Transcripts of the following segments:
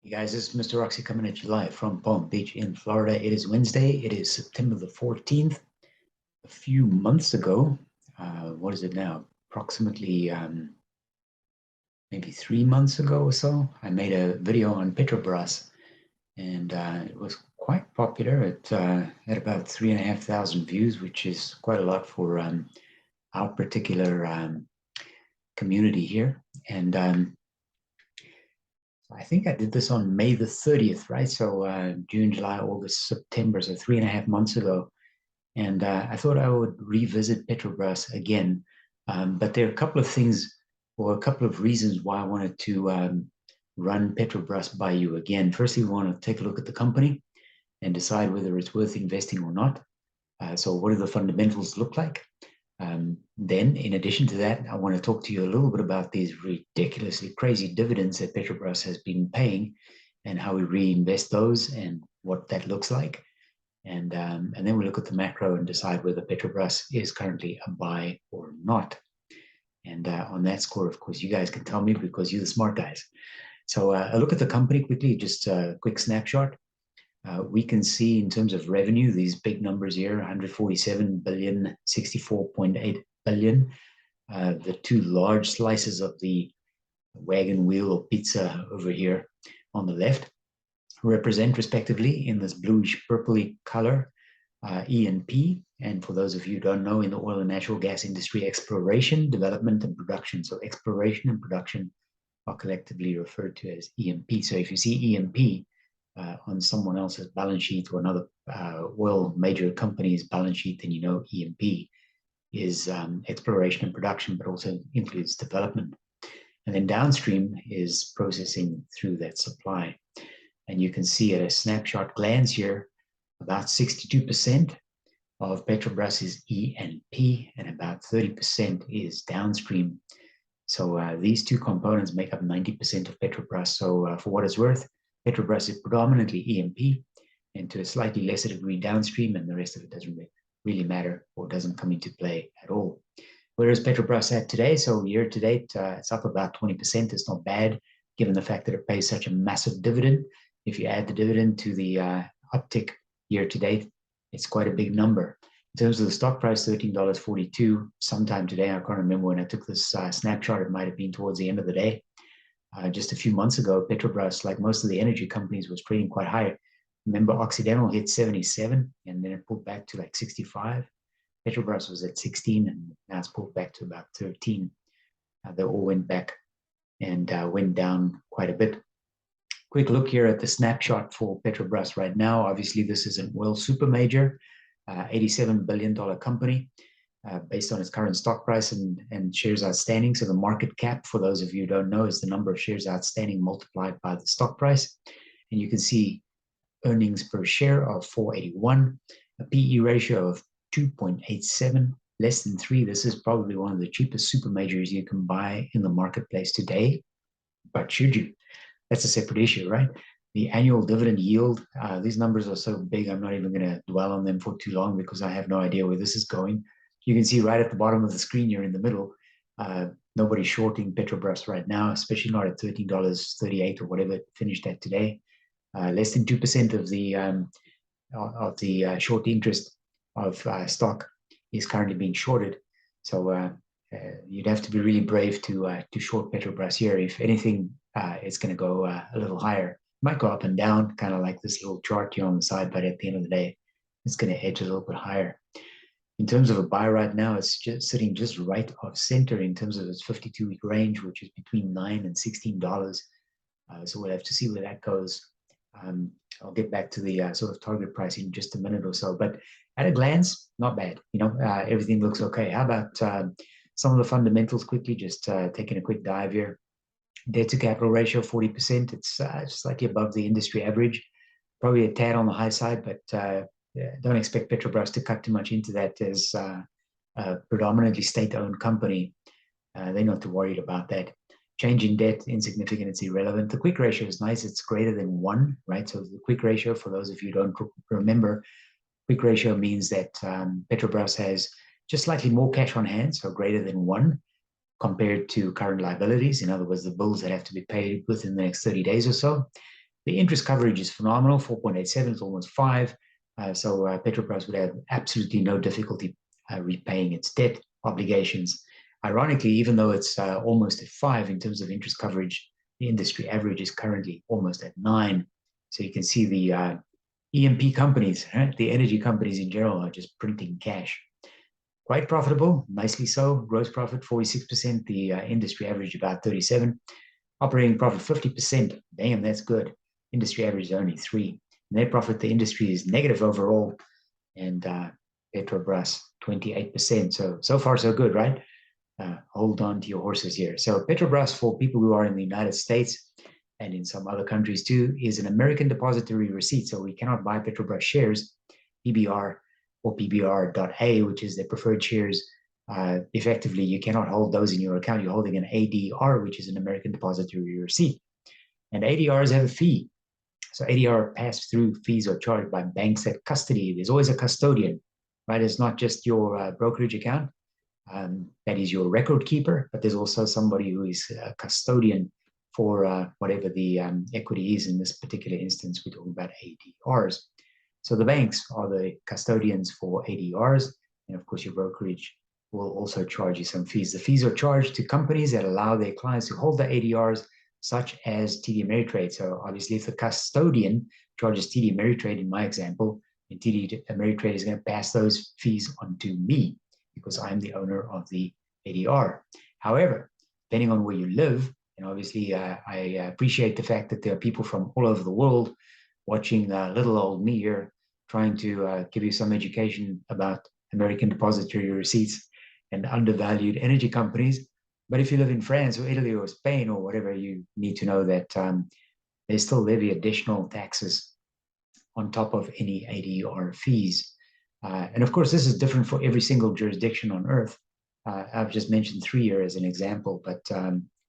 Hey guys, this is Mr. Roxy coming at you live from Palm Beach in Florida. It is Wednesday. It is September the 14th. A few months ago, what is it now? Approximately maybe 3 months ago or so, I made a video on Petrobras, and it was quite popular. It had about 3,500 views, which is quite a lot for our particular community here. And I think I did this on May the 30th, right? So June, July, August, September, so 3.5 months ago. And I thought I would revisit Petrobras again. But there are a couple of things or a couple of reasons why I wanted to run Petrobras by you again. Firstly, we want to take a look at the company and decide whether it's worth investing or not. So what do the fundamentals look like? Then, in addition to that, I want to talk to you a little bit about these ridiculously crazy dividends that Petrobras has been paying and how we reinvest those and what that looks like. And then we look at the macro and decide whether Petrobras is currently a buy or not. And on that score, of course, you guys can tell me because you're the smart guys. So a look at the company quickly, just a quick snapshot. We can see in terms of revenue, these big numbers here, 147 billion, 64.8 billion. The two large slices of the wagon wheel or pizza over here on the left represent respectively in this bluish purpley color, E&P. And for those of you who don't know, in the oil and natural gas industry, exploration, development, and production. So exploration and production are collectively referred to as E&P. So if you see E&P on someone else's balance sheet or another oil major company's balance sheet, then you know E&P is exploration and production, but also includes development. And then downstream is processing through that supply. And you can see at a snapshot glance here, about 62% of Petrobras is E&P and about 30% is downstream. So these two components make up 90% of Petrobras. So for what it's worth, Petrobras is predominantly E&P and to a slightly lesser degree downstream, and the rest of it doesn't really matter or doesn't come into play at all. Where is Petrobras at today? So year to date, it's up about 20%. It's not bad, given the fact that it pays such a massive dividend. If you add the dividend to the uptick year to date, it's quite a big number. In terms of the stock price, $13.42. Sometime today, I can't remember when I took this snapshot. It might have been towards the end of the day. Just a few months ago, Petrobras, like most of the energy companies, was trading quite high. Remember, Occidental hit 77, and then it pulled back to like 65. Petrobras was at 16, and now it's pulled back to about 13. They all went back and went down quite a bit. Quick look here at the snapshot for Petrobras right now. Obviously, this is an oil super major, $87 billion company based on its current stock price and shares outstanding. So the market cap, for those of you who don't know, is the number of shares outstanding multiplied by the stock price. And you can see earnings per share of 481, a PE ratio of 2.87, less than 3. This is probably one of the cheapest super majors you can buy in the marketplace today. But should you? That's a separate issue, right? The annual dividend yield, these numbers are so big, I'm not even going to dwell on them for too long because I have no idea where this is going. You can see right at the bottom of the screen here in the middle, nobody's shorting Petrobras right now, especially not at $13.38 or whatever it finished at today. Less than 2% of the short interest of stock is currently being shorted. So you'd have to be really brave to short Petrobras here. If anything, it's going to go a little higher. It might go up and down, kind of like this little chart here on the side, but at the end of the day, it's going to edge a little bit higher. In terms of a buy right now, it's just sitting just right off center in terms of its 52-week range, which is between $9 and $16. So we'll have to see where that goes. I'll get back to the sort of target price in just a minute or so. But at a glance, not bad. You know, everything looks okay. How about some of the fundamentals quickly? Just taking a quick dive here. Debt to capital ratio 40%. It's slightly above the industry average. Probably a tad on the high side, but don't expect Petrobras to cut too much into that as a predominantly state-owned company. They're not too worried about that. Change in debt, insignificant, it's irrelevant. The quick ratio is nice. It's greater than 1, right? So the quick ratio, for those of you who don't remember, quick ratio means that Petrobras has just slightly more cash on hand, so greater than 1 compared to current liabilities. In other words, the bills that have to be paid within the next 30 days or so. The interest coverage is phenomenal, 4.87, it's almost 5. So Petrobras would have absolutely no difficulty repaying its debt obligations. Ironically, even though it's almost at 5 in terms of interest coverage, the industry average is currently almost at 9. So you can see the E&P companies, right? The energy companies in general are just printing cash. Quite profitable, nicely so. Gross profit 46%, the industry average about 37. Operating profit 50%. Damn, that's good. Industry average is only 3. Net profit, the industry is negative overall, and Petrobras 28%. So far so good, right? Hold on to your horses here. So Petrobras, for people who are in the United States and in some other countries too, is an American depository receipt. So we cannot buy Petrobras shares, PBR or PBR.A, which is their preferred shares. Effectively, you cannot hold those in your account. You're holding an ADR, which is an American depository receipt. And ADRs have a fee. So ADR pass-through fees are charged by banks at custody. There's always a custodian, right? It's not just your brokerage account. That is your record keeper, but there's also somebody who is a custodian for whatever the equity is. In this particular instance, we're talking about ADRs. So the banks are the custodians for ADRs, and of course your brokerage will also charge you some fees. The fees are charged to companies that allow their clients to hold the ADRs, such as TD Ameritrade. So obviously if the custodian charges TD Ameritrade, in my example, and TD Ameritrade is going to pass those fees on to me, because I'm the owner of the ADR. However, depending on where you live, and obviously I appreciate the fact that there are people from all over the world watching little old me here, trying to give you some education about American depository receipts and undervalued energy companies. But if you live in France or Italy or Spain or whatever, you need to know that they still levy additional taxes on top of any ADR fees. And of course, this is different for every single jurisdiction on earth. I've just mentioned 3 here as an example, but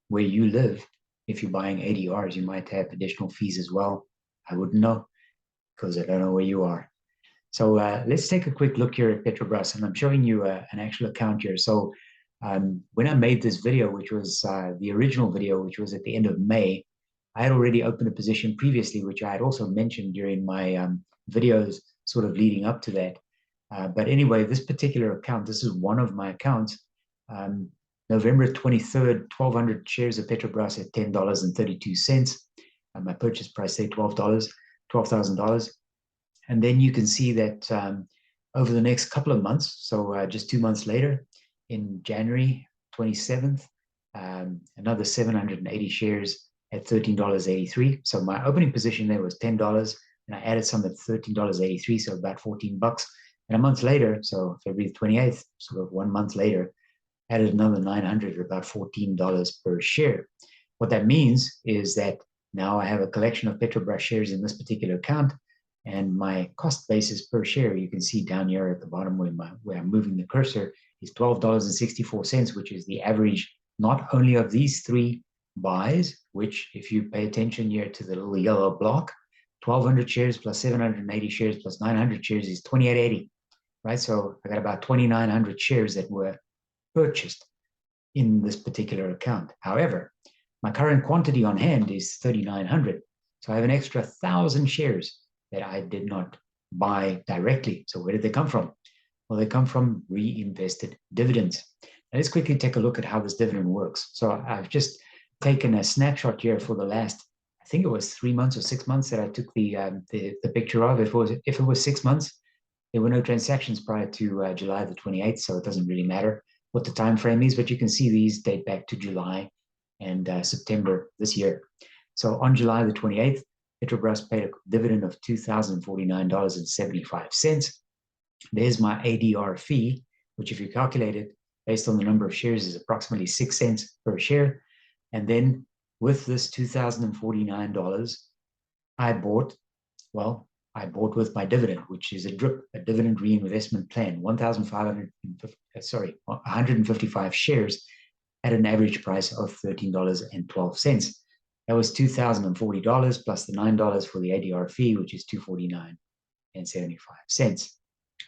where you live, if you're buying ADRs, you might have additional fees as well. I wouldn't know because I don't know where you are. So let's take a quick look here at Petrobras, and I'm showing you an actual account here. So when I made this video, which was the original video, which was at the end of May, I had already opened a position previously, which I had also mentioned during my videos sort of leading up to that. But anyway, this particular account, this is one of my accounts. November 23rd, 1,200 shares of Petrobras at $10.32. My purchase price, say $12,000. And then you can see that over the next couple of months, so just 2 months later, in January 27th, another 780 shares at $13.83. So my opening position there was $10, and I added some at $13.83, so about $14. And a month later, so February 28th, sort of 1 month later, added another 900, or about $14 per share. What that means is that now I have a collection of Petrobras shares in this particular account, and my cost basis per share, you can see down here at the bottom where I'm moving the cursor, is $12.64, which is the average not only of these 3 buys, which if you pay attention here to the little yellow block, 1,200 shares plus 780 shares plus 900 shares is 2,880, right? So I got about 2,900 shares that were purchased in this particular account. However, my current quantity on hand is 3,900. So I have an extra 1,000 shares that I did not buy directly. So where did they come from? Well, they come from reinvested dividends. Now let's quickly take a look at how this dividend works. So I've just taken a snapshot here for the last, I think it was 3 months or 6 months that I took the picture of. If it was 6 months, there were no transactions prior to July the 28th, so it doesn't really matter what the time frame is, but you can see these date back to July and September this year. So on July the 28th, Petrobras paid a dividend of $2,049.75. There's my ADR fee, which if you calculate it based on the number of shares is approximately 6 cents per share. And then with this $2,049, I bought with my dividend, which is a DRIP, a dividend reinvestment plan, 155 shares at an average price of $13.12. That was $2,040 plus the $9 for the ADR fee, which is $249.75.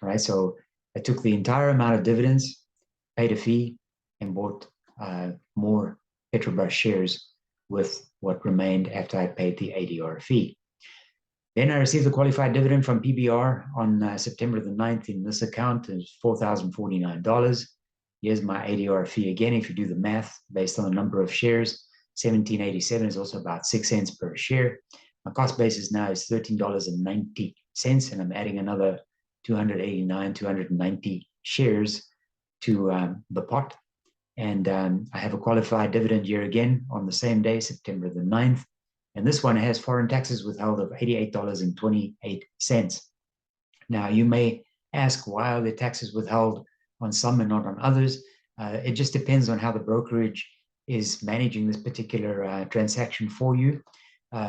All right, so I took the entire amount of dividends, paid a fee, and bought more Petrobras shares with what remained after I paid the ADR fee. Then I received a qualified dividend from PBR on September the 9th. In this account is $4,049. Here's my ADR fee again. If you do the math based on the number of shares, 1787 is also about 6 cents per share. My cost basis now is $13.90, and I'm adding another 290 shares to the pot. And I have a qualified dividend here again on the same day, September the 9th. And this one has foreign taxes withheld of $88.28. Now, you may ask, why are the taxes withheld on some and not on others? It just depends on how the brokerage is managing this particular transaction for you.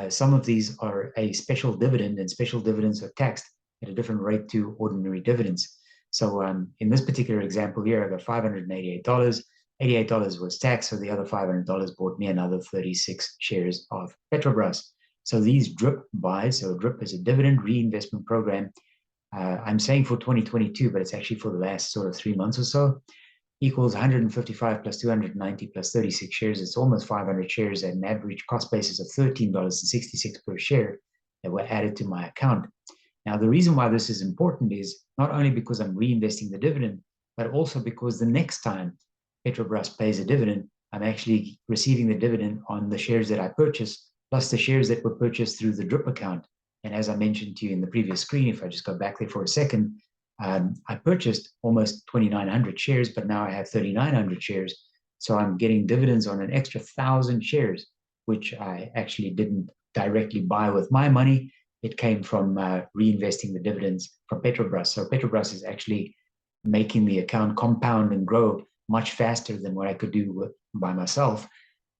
Some of these are a special dividend, and special dividends are taxed at a different rate to ordinary dividends. So in this particular example here, I got $588. $88 was taxed, so the other $500 bought me another 36 shares of Petrobras. So these DRIP buys, so DRIP is a dividend reinvestment program. I'm saying for 2022, but it's actually for the last sort of 3 months or so, equals 155 plus 290 plus 36 shares. It's almost 500 shares at an average cost basis of $13.66 per share that were added to my account. Now, the reason why this is important is not only because I'm reinvesting the dividend, but also because the next time Petrobras pays a dividend, I'm actually receiving the dividend on the shares that I purchased, plus the shares that were purchased through the DRIP account. And as I mentioned to you in the previous screen, if I just go back there for a second, I purchased almost 2,900 shares, but now I have 3,900 shares. So I'm getting dividends on an extra 1,000 shares, which I actually didn't directly buy with my money. It came from reinvesting the dividends from Petrobras. So Petrobras is actually making the account compound and grow much faster than what I could do by myself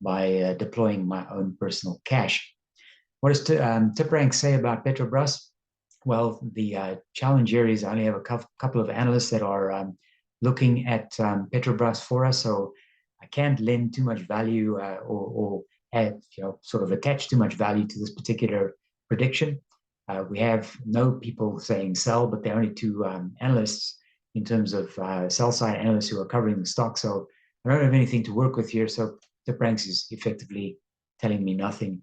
by deploying my own personal cash. What does TipRank say about Petrobras? Well, the challenge here is I only have a couple of analysts that are looking at Petrobras for us, so I can't lend too much value or add, sort of attach too much value to this particular prediction. We have no people saying sell, but there are only two analysts in terms of sell-side analysts who are covering the stock. So I don't have anything to work with here. So TipRanks is effectively telling me nothing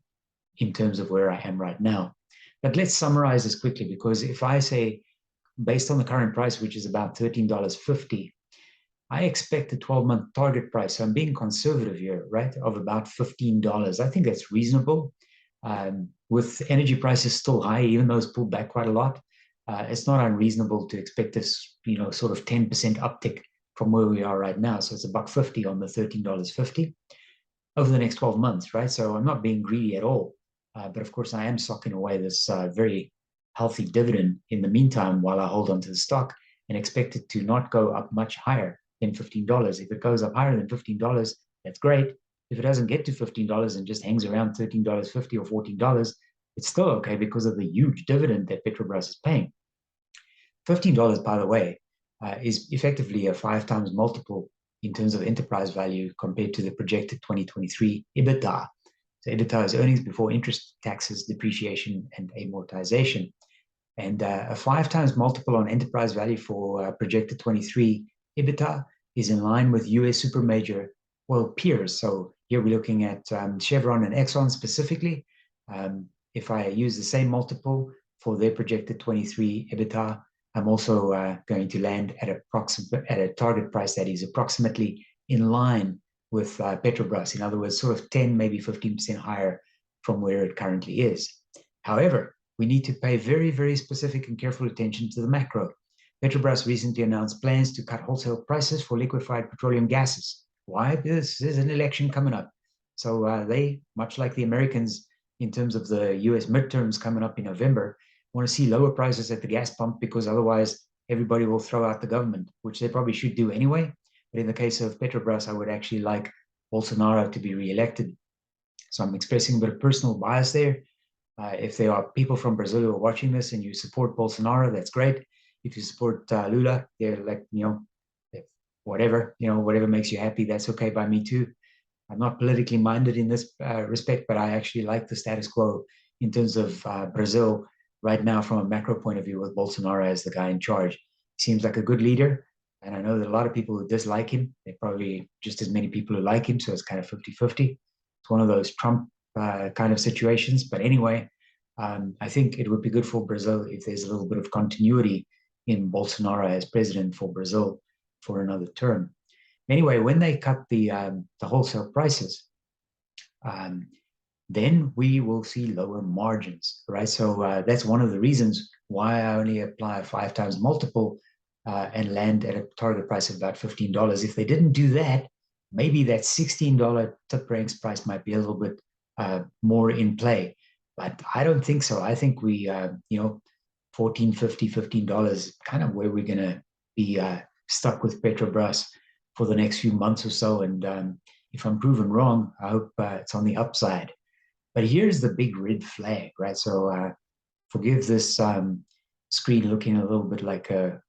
in terms of where I am right now. But let's summarize this quickly, because if I say, based on the current price, which is about $13.50, I expect a 12-month target price. So I'm being conservative here, right, of about $15. I think that's reasonable. With energy prices still high, even though it's pulled back quite a lot, it's not unreasonable to expect this, sort of 10% uptick from where we are right now. So it's $1.50 on the $13.50 over the next 12 months, right? So I'm not being greedy at all. But of course, I am socking away this very healthy dividend in the meantime while I hold on to the stock and expect it to not go up much higher than $15. If it goes up higher than $15, that's great. If it doesn't get to $15 and just hangs around $13.50 or $14, it's still okay because of the huge dividend that Petrobras is paying. $15, by the way, is effectively a 5 times multiple in terms of enterprise value compared to the projected 2023 EBITDA. So EBITDA is earnings before interest, taxes, depreciation, and amortization. And a 5 times multiple on enterprise value for projected 23 EBITDA is in line with US super major oil peers. So here we're looking at Chevron and Exxon specifically. If I use the same multiple for their projected 23 EBITDA, I'm also going to land at a target price that is approximately in line with Petrobras. In other words, sort of 10, maybe 15% higher from where it currently is. However, we need to pay very, very specific and careful attention to the macro. Petrobras recently announced plans to cut wholesale prices for liquefied petroleum gases. Why? Because there's an election coming up. So they, much like the Americans in terms of the US midterms coming up in November, want to see lower prices at the gas pump, because otherwise everybody will throw out the government, which they probably should do anyway. But in the case of Petrobras, I would actually like Bolsonaro to be reelected. So I'm expressing a bit of personal bias there. If there are people from Brazil who are watching this and you support Bolsonaro, that's great. If you support Lula, they're like, whatever makes you happy, that's okay by me too. I'm not politically minded in this respect, but I actually like the status quo in terms of Brazil right now from a macro point of view, with Bolsonaro as the guy in charge. Seems like a good leader. And I know that a lot of people who dislike him, there are probably just as many people who like him. So it's kind of 50-50. It's one of those Trump kind of situations. But anyway, I think it would be good for Brazil if there's a little bit of continuity in Bolsonaro as president for Brazil for another term. Anyway, when they cut the wholesale prices, um, then we will see lower margins, right? So that's one of the reasons why I only apply a 5 times multiple and land at a target price of about $15. If they didn't do that, maybe that $16 tip ranks price might be a little bit more in play. But I don't think so. I think we, $14.50, $15, kind of where we're going to be stuck with Petrobras for the next few months or so. And if I'm proven wrong, I hope it's on the upside. But here's the big red flag, right? So forgive this screen looking a little bit like a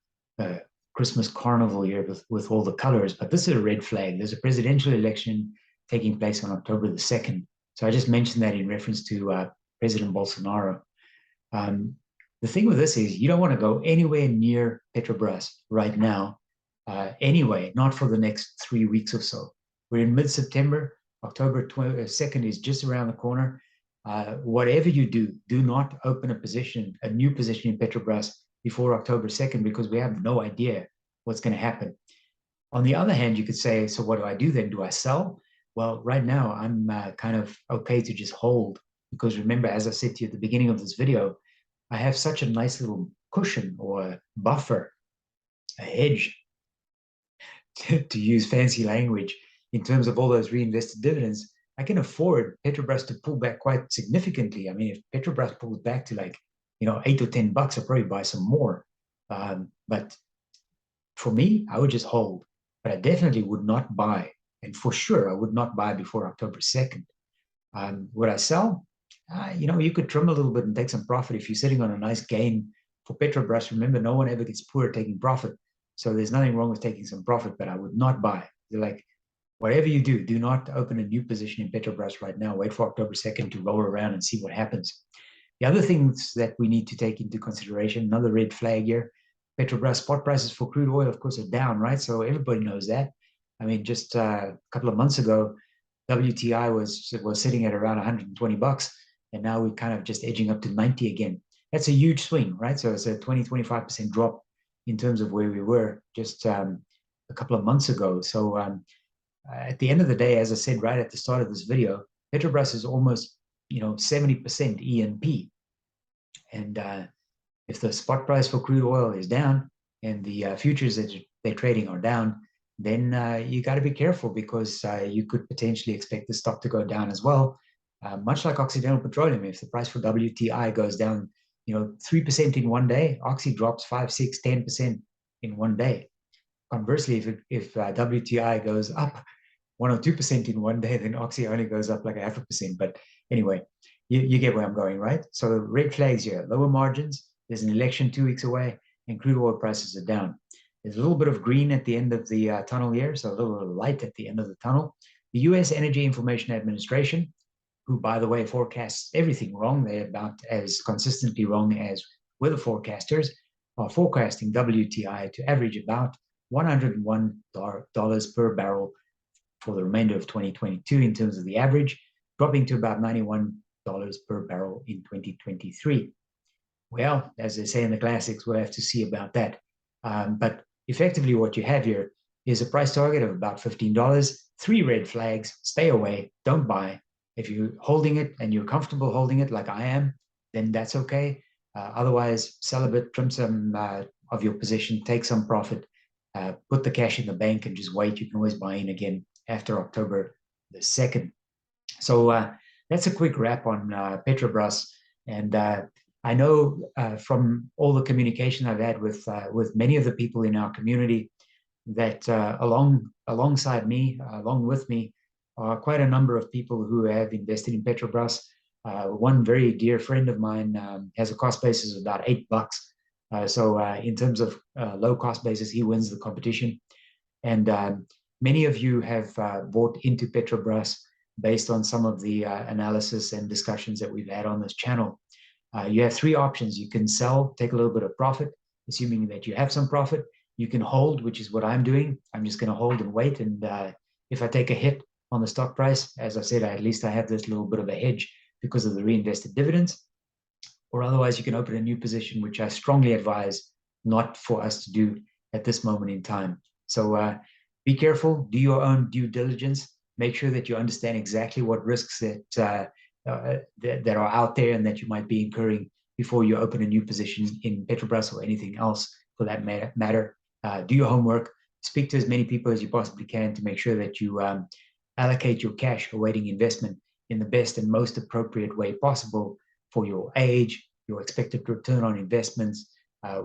Christmas carnival here with all the colors, but this is a red flag. There's a presidential election taking place on October the 2nd. So I just mentioned that in reference to President Bolsonaro. The thing with this is you don't want to go anywhere near Petrobras right now, anyway, not for the next 3 weeks or so. We're in mid-September. October 2nd is just around the corner. Whatever you do, do not open a new position in Petrobras before October 2nd, because we have no idea what's going to happen. On the other hand, you could say, so what do I do then? Do I sell? Well, right now, I'm kind of okay to just hold, because remember, as I said to you at the beginning of this video, I have such a nice little cushion or a buffer, a hedge, to use fancy language, in terms of all those reinvested dividends. I can afford Petrobras to pull back quite significantly. I mean, if Petrobras pulls back to like, $8 or $10, I'll probably buy some more. But for me, I would just hold. But I definitely would not buy. And for sure, I would not buy before October 2nd. Would I sell? You could trim a little bit and take some profit if you're sitting on a nice gain for Petrobras. Remember, no one ever gets poor taking profit. So there's nothing wrong with taking some profit, but I would not buy. They're like, whatever you do, do not open a new position in Petrobras right now. Wait for October 2nd to roll around and see what happens. The other things that we need to take into consideration, another red flag here, Petrobras spot prices for crude oil, of course, are down, right? So everybody knows that. I mean, just a couple of months ago, WTI was sitting at around $120, and now we're kind of just edging up to 90 again. That's a huge swing, right? So it's a 20-25% drop in terms of where we were just a couple of months ago. So at the end of the day, as I said right at the start of this video, Petrobras is almost 70% E&P. And if the spot price for crude oil is down and the futures that they're trading are down, then you got to be careful, because you could potentially expect the stock to go down as well. Much like Occidental Petroleum, if the price for WTI goes down, 3% in one day, Oxy drops 5, 6, 10% in one day. Conversely, if WTI goes up 1 or 2% in one day, then Oxy only goes up like 0.5%. But anyway, you get where I'm going, right? So red flags here, lower margins, there's an election 2 weeks away, and crude oil prices are down. There's a little bit of green at the end of the tunnel here, so a little bit of light at the end of the tunnel. The U.S. Energy Information Administration, who, by the way, forecasts everything wrong, they're about as consistently wrong as weather forecasters, are forecasting WTI to average about $101 per barrel for the remainder of 2022 in terms of the average, dropping to about $91 per barrel in 2023. Well, as they say in the classics, we'll have to see about that. But effectively what you have here is a price target of about $15, 3 red flags, stay away, don't buy. If you're holding it and you're comfortable holding it like I am, then that's okay. Otherwise, sell a bit, trim some of your position, take some profit, put the cash in the bank and just wait. You can always buy in again after October the 2nd. So that's a quick wrap on Petrobras. And I know from all the communication I've had with many of the people in our community that alongside me, along with me, are quite a number of people who have invested in Petrobras. One very dear friend of mine has a cost basis of about $8. So in terms of low cost basis, he wins the competition. And many of you have bought into Petrobras based on some of the analysis and discussions that we've had on this channel. You have 3 options. You can sell, take a little bit of profit, assuming that you have some profit. You can hold, which is what I'm doing. I'm just going to hold and wait. And if I take a hit on the stock price, as I said, at least I have this little bit of a hedge because of the reinvested dividends. or otherwise you can open a new position, which I strongly advise not for us to do at this moment in time. So be careful, do your own due diligence, make sure that you understand exactly what risks that are out there and that you might be incurring before you open a new position in Petrobras or anything else for that matter. Do your homework, speak to as many people as you possibly can to make sure that you allocate your cash awaiting investment in the best and most appropriate way possible for your age, your expected return on investments,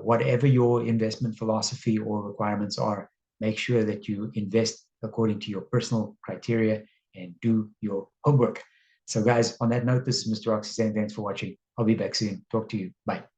whatever your investment philosophy or requirements are. Make sure that you invest according to your personal criteria and do your homework. So guys, on that note, this is Mr. Oxy saying thanks for watching. I'll be back soon. Talk to you. Bye.